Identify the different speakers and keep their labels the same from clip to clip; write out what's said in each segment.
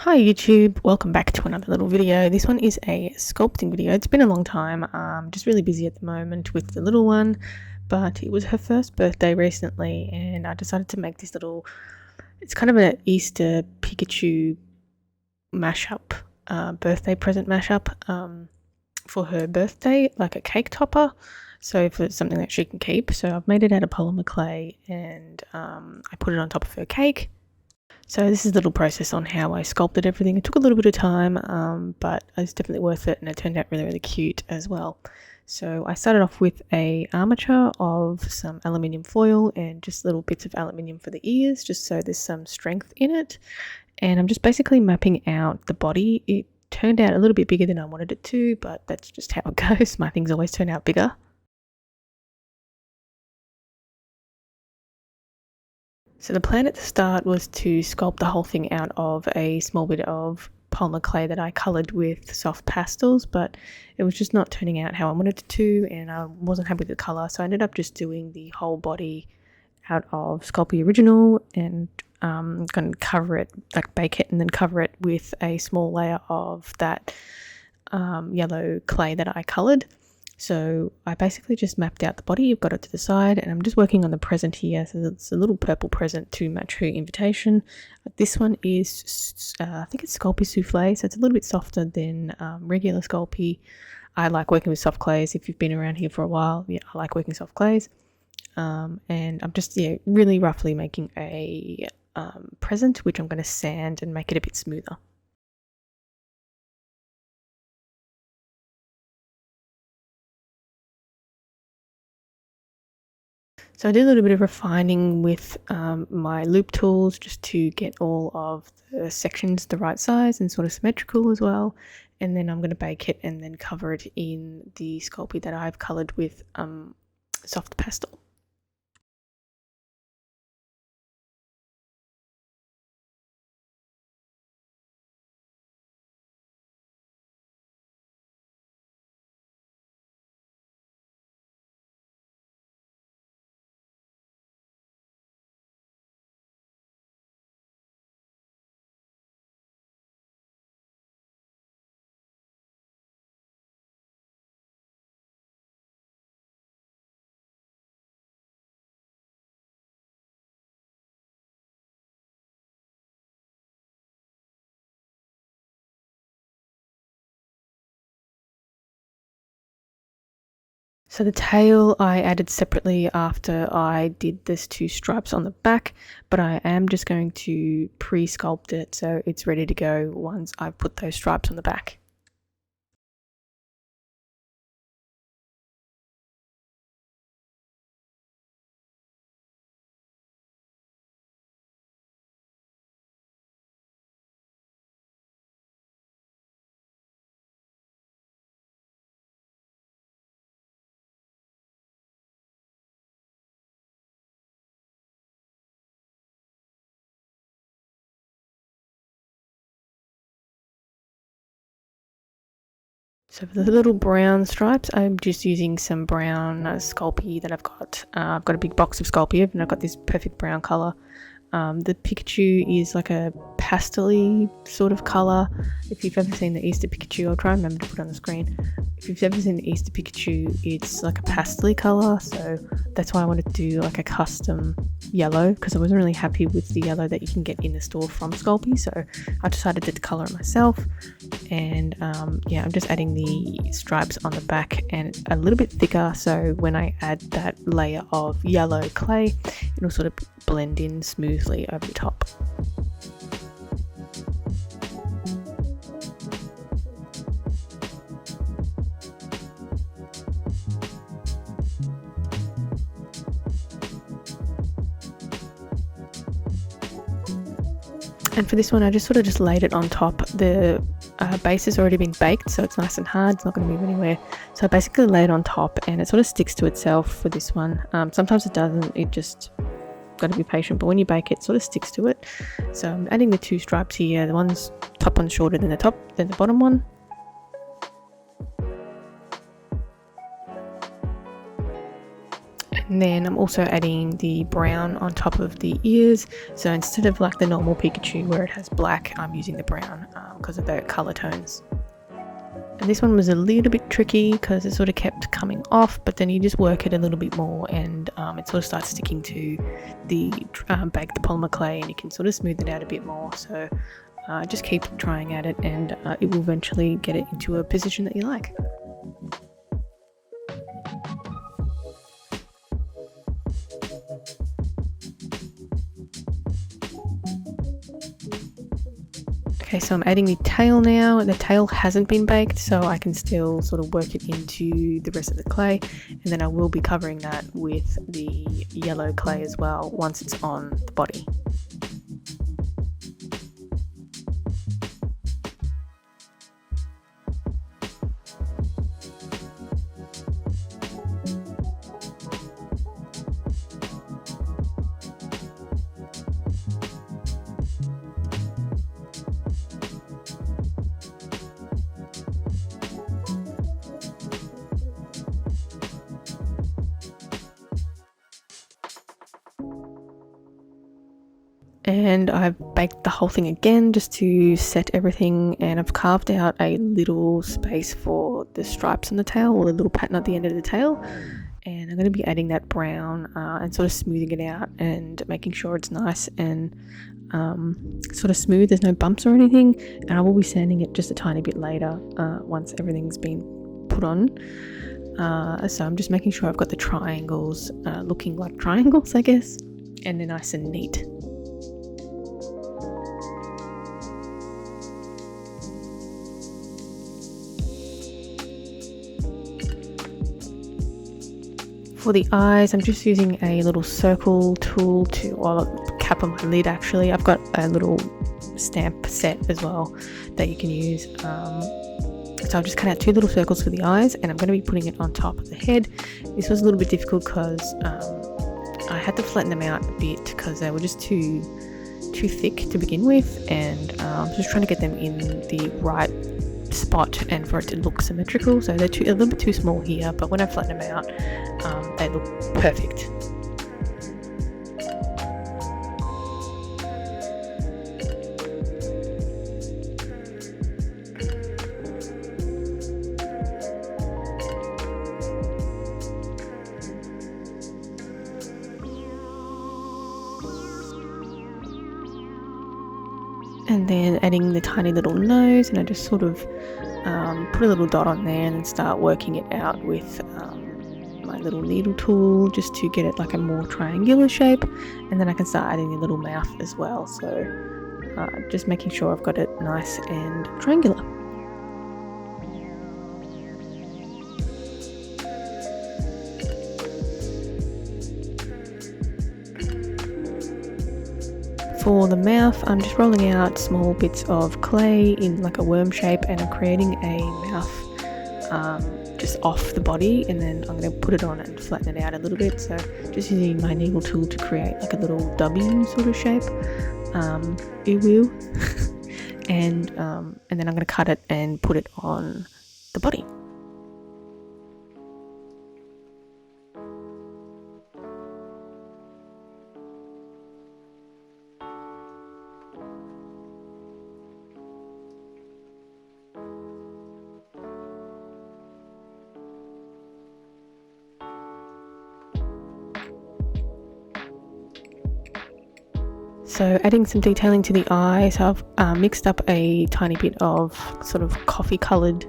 Speaker 1: Hi YouTube, welcome back to another little video. This one is a sculpting video. It's been a long time, just really busy at the moment with the little one, but it was her first birthday recently and I decided to make this little, it's kind of an Easter Pikachu mashup, birthday present mashup for her birthday, like a cake topper. So for something that she can keep. So I've made it out of polymer clay and I put it on top of her cake. So this is a little process on how I sculpted everything. It took a little bit of time, but it's definitely worth it, and it turned out really, really cute as well. So I started off with a armature of some aluminium foil and just little bits of aluminium for the ears, just so there's some strength in it. And I'm just basically mapping out the body. It turned out a little bit bigger than I wanted it to, but that's just how it goes. My things always turn out bigger. So the plan at the start was to sculpt the whole thing out of a small bit of polymer clay that I coloured with soft pastels, but it was just not turning out how I wanted it to, and I wasn't happy with the colour, so I ended up just doing the whole body out of Sculpting Original and going to cover it, like bake it and then cover it with a small layer of that yellow clay that I coloured. So I basically just mapped out the body, you've got it to the side, and I'm just working on the present here. So it's a little purple present to match her invitation. This one is, I think it's Sculpey Souffle, so it's a little bit softer than regular Sculpey. I like working with soft clays. If you've been around here for a while, yeah, I like working soft clays. And I'm just, really roughly making a present, which I'm going to sand and make it a bit smoother. So I did a little bit of refining with my loop tools just to get all of the sections the right size and sort of symmetrical as well. And then I'm going to bake it and then cover it in the Sculpey that I've coloured with soft pastel. So the tail I added separately after I did this 2 stripes on the back, but I am just going to pre-sculpt it so it's ready to go once I've put those stripes on the back. So for the little brown stripes, I'm just using some brown Sculpey that I've got. I've got a big box of Sculpey and I've got this perfect brown colour. The Pikachu is like a pastel-y sort of colour. If you've ever seen the Easter Pikachu, I'll try and remember to put it on the screen. If you've ever seen the Easter Pikachu, it's like a pastel-y colour, so that's why I wanted to do like a custom yellow, because I wasn't really happy with the yellow that you can get in the store from Sculpey, so I decided to colour it myself. And yeah, I'm just adding the stripes on the back and a little bit thicker, so when I add that layer of yellow clay, it'll sort of blend in smoothly over the top. And for this one, I just sort of just laid it on top. The base has already been baked, so it's nice and hard. It's not going to move anywhere. So I basically lay it on top and it sort of sticks to itself for this one. Sometimes it doesn't. It just got to be patient, but when you bake it, sort of sticks to it. So I'm adding the 2 stripes here. The one's top one's shorter than the bottom one. And And then I'm also adding the brown on top of the ears. So instead of like the normal Pikachu where it has black, I'm using the brown because of the colour tones. And this one was a little bit tricky because it sort of kept coming off, but then you just work it a little bit more and it sort of starts sticking to the baked polymer clay, and you can sort of smooth it out a bit more. So just keep trying at it, and it will eventually get it into a position that you like. Okay, so I'm adding the tail now. The tail hasn't been baked, so I can still sort of work it into the rest of the clay, and then I will be covering that with the yellow clay as well once it's on the body. And I've baked the whole thing again just to set everything, and I've carved out a little space for the stripes on the tail, or a little pattern at the end of the tail, and I'm going to be adding that brown and sort of smoothing it out and making sure it's nice and sort of smooth, there's no bumps or anything. And I will be sanding it just a tiny bit later once everything's been put on. So I'm just making sure I've got the triangles looking like triangles, I guess, and they're nice and neat. For the eyes, I'm just using a little circle tool to cap on my lid. Actually, I've got a little stamp set as well that you can use. So I've just cut out 2 little circles for the eyes, and I'm going to be putting it on top of the head. This was a little bit difficult because I had to flatten them out a bit because they were just too thick to begin with, and I'm just trying to get them in the right spot and for it to look symmetrical. So they're a little bit too small here, but when I flatten them out, they look perfect. And then adding the tiny little nose, and I just sort of put a little dot on there and then start working it out with my little needle tool just to get it like a more triangular shape, and then I can start adding the little mouth as well. So just making sure I've got it nice and triangular. For the mouth, I'm just rolling out small bits of clay in like a worm shape, and I'm creating a mouth just off the body, and then I'm going to put it on and flatten it out a little bit. So just using my needle tool to create like a little W sort of shape, it will, and then I'm going to cut it and put it on the body. So adding some detailing to the eyes, I've mixed up a tiny bit of sort of coffee coloured,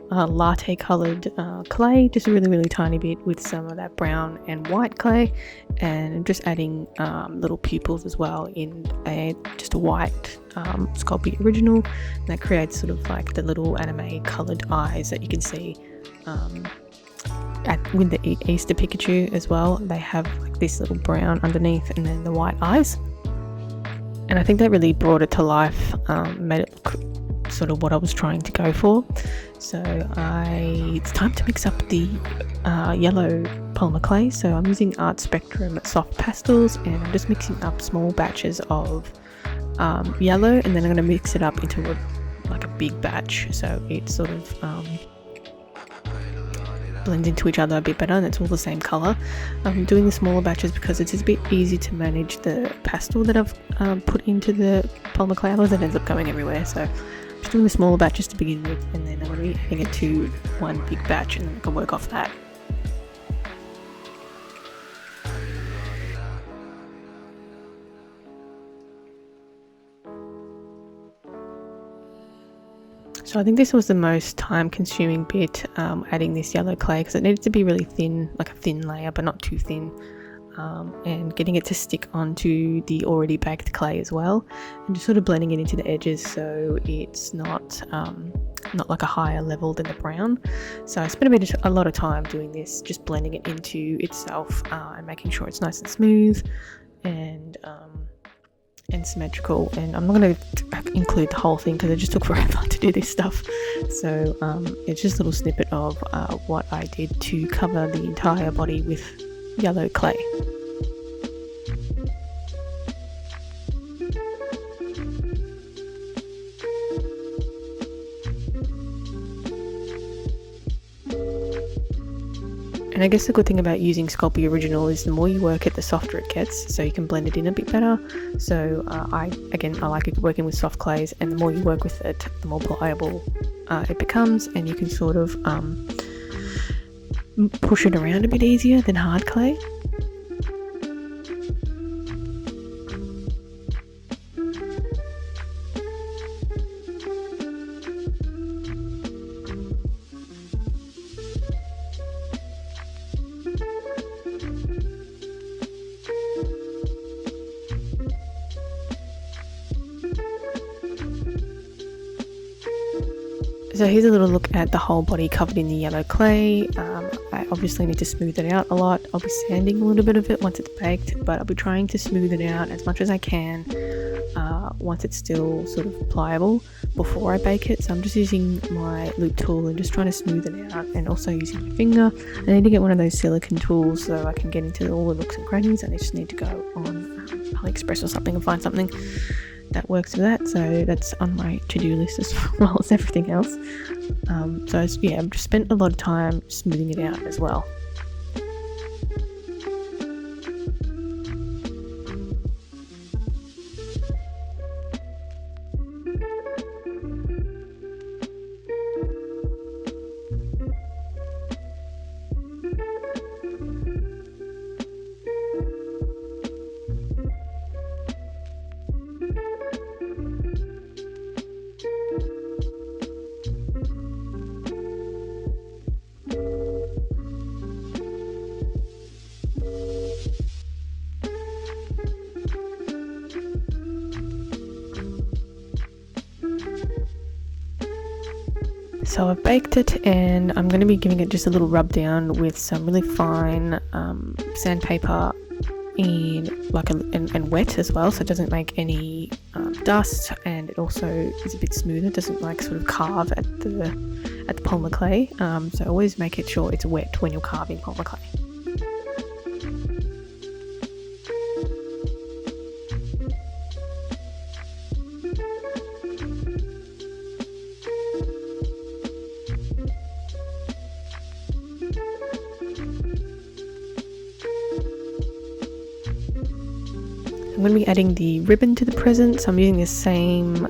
Speaker 1: latte coloured clay, just a really tiny bit, with some of that brown and white clay, and just adding little pupils as well in just a white Sculpting original, and that creates sort of like the little anime coloured eyes that you can see with the Easter Pikachu as well. They have like this little brown underneath and then the white eyes. And I think that really brought it to life, made it look sort of what I was trying to go for. So it's time to mix up the yellow polymer clay. So I'm using Art Spectrum soft pastels, and I'm just mixing up small batches of yellow, and then I'm going to mix it up into like a big batch. So it's sort of blends into each other a bit better and it's all the same colour. I'm doing the smaller batches because it's a bit easy to manage the pastel that I've put into the polymer clay, otherwise it ends up going everywhere. So I'm just doing the smaller batches to begin with, and then I'm going to be adding it to one big batch and then I can work off that. So I think this was the most time consuming bit, adding this yellow clay, because it needed to be really thin, like a thin layer but not too thin, and getting it to stick onto the already baked clay as well, and just sort of blending it into the edges so it's not like a higher level than the brown. So I spent a lot of time doing this, just blending it into itself and making sure it's nice and smooth and symmetrical. And I'm not going to include the whole thing because it just took forever to do this stuff. So it's just a little snippet of what I did to cover the entire body with yellow clay. And I guess the good thing about using Sculpting Original is the more you work it, the softer it gets, so you can blend it in a bit better. So I like working with soft clays, and the more you work with it, the more pliable it becomes, and you can sort of push it around a bit easier than hard clay. So here's a little look at the whole body covered in the yellow clay. I obviously need to smooth it out a lot. I'll be sanding a little bit of it once it's baked, but I'll be trying to smooth it out as much as I can once it's still sort of pliable before I bake it. So I'm just using my loop tool and just trying to smooth it out, and also using my finger. I need to get one of those silicone tools so I can get into all the nooks and crannies, and I just need to go on AliExpress or something and find something that works for that. So that's on my to-do list as well as everything else. I've just spent a lot of time smoothing it out as well. So I've baked it, and I'm going to be giving it just a little rub down with some really fine sandpaper and wet as well, so it doesn't make any dust, and it also is a bit smoother. It doesn't like sort of carve at the polymer clay. So always make it sure it's wet when you're carving polymer clay. I'm going to be adding the ribbon to the present, so I'm using the same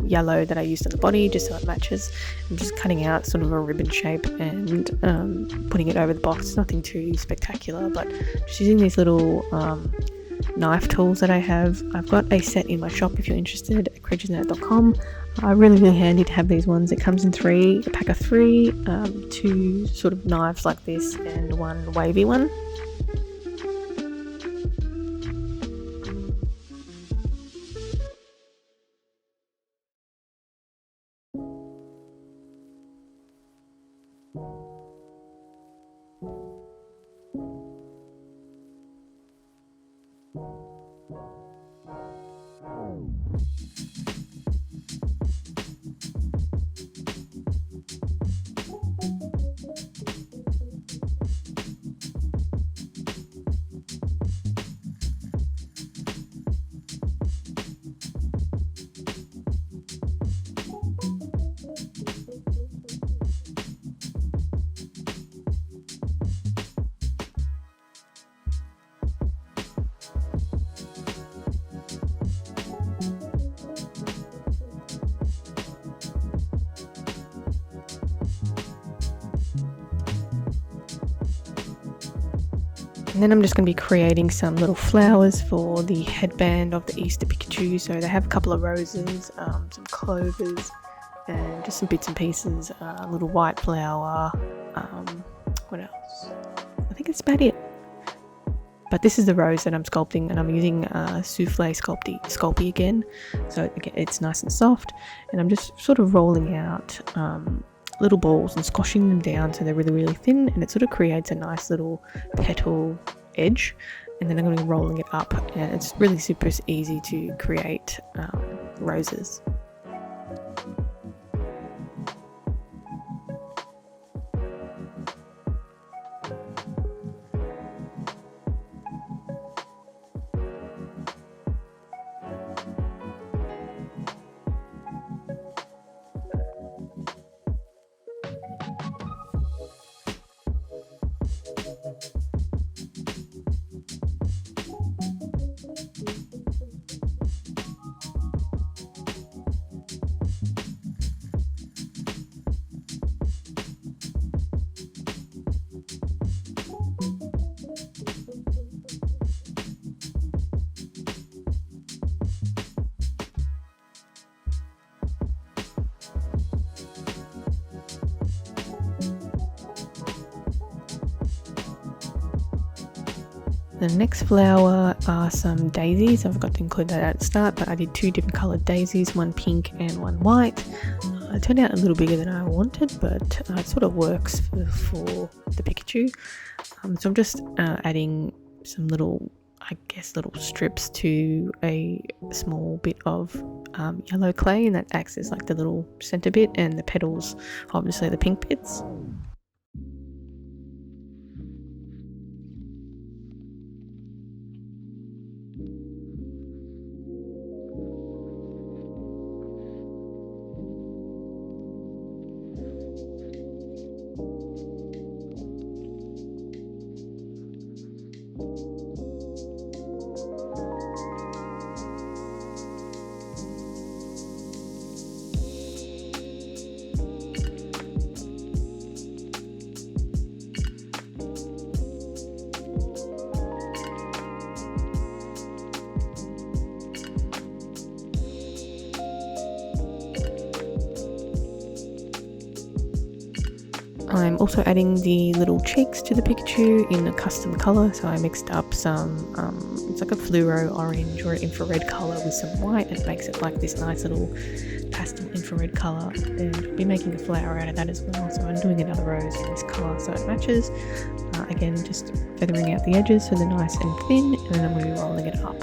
Speaker 1: yellow that I used on the body just so it matches. I'm just cutting out sort of a ribbon shape and putting it over the box. Nothing too spectacular, but just using these little knife tools that I have. I've got a set in my shop if you're interested at creaturesnet.com. Really handy to have these ones. It comes in a pack of three, two sort of knives like this and one wavy one. And then I'm just going to be creating some little flowers for the headband of the Easter Pikachu. So they have a couple of roses, some clovers, and just some bits and pieces, a little white flower. What else? I think it's about it. But this is the rose that I'm sculpting, and I'm using Souffle Sculpey again. So it's nice and soft, and I'm just sort of rolling out little balls and squashing them down so they're really, really thin, and it sort of creates a nice little petal edge. And then I'm going to be rolling it up, and it's really super easy to create roses. The next flower are some daisies. I forgot to include that at the start, but I did 2 different coloured daisies, one pink and one white. It turned out a little bigger than I wanted, but it sort of works for the Pikachu. So I'm just adding some little strips to a small bit of yellow clay, and that acts as like the little centre bit, and the petals, obviously the pink bits. I'm also adding the little cheeks to the Pikachu in a custom colour, so I mixed up some, it's like a fluoro orange or an infrared colour with some white, and it makes it like this nice little pastel infrared colour, and I'll be making a flower out of that as well, so I'm doing another rose in this colour so it matches. Again, just feathering out the edges so they're nice and thin, and then I'm going to be rolling it up.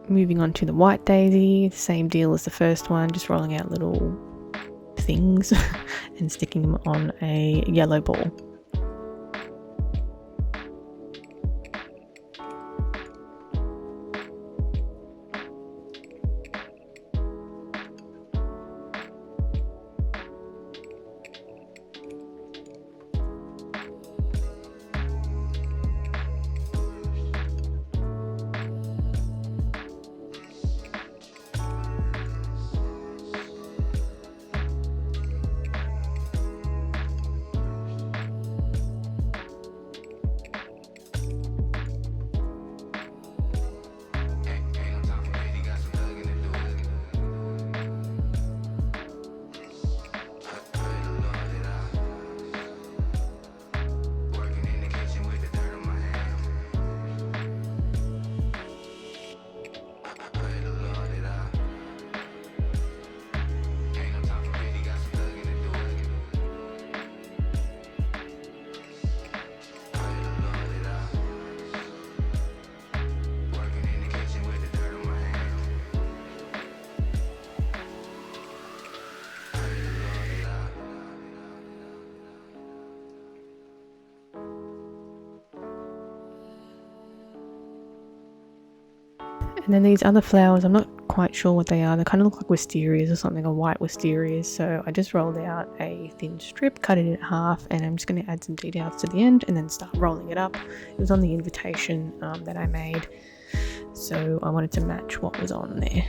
Speaker 1: Moving on to the white daisy, same deal as the first one, just rolling out little things and sticking them on a yellow ball. And then these other flowers, I'm not quite sure what they are. They kind of look like wisterias or something, or white wisterias. So I just rolled out a thin strip, cut it in half, and I'm just going to add some details to the end and then start rolling it up. It was on the invitation that I made, so I wanted to match what was on there.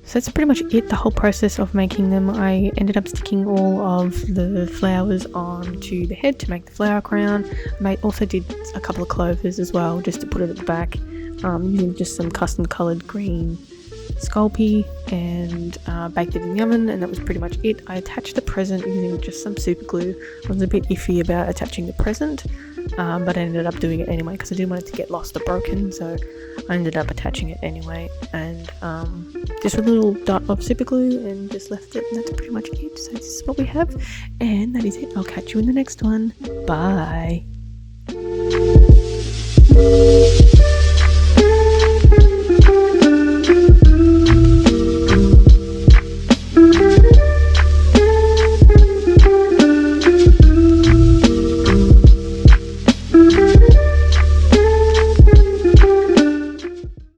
Speaker 1: So that's pretty much it, the whole process of making them. I ended up sticking all of the flowers onto the head to make the flower crown. I also did a couple of clovers as well, just to put it at the back, using just some custom coloured green Sculpey, and baked it in the oven, and that was pretty much it. I attached the present using just some super glue. I was a bit iffy about attaching the present, but I ended up doing it anyway because I didn't want it to get lost or broken, so I ended up attaching it anyway, and just with a little dot of super glue, and just left it, and that's pretty much it. So this is what we have, and that is it. I'll catch you in the next one. Bye.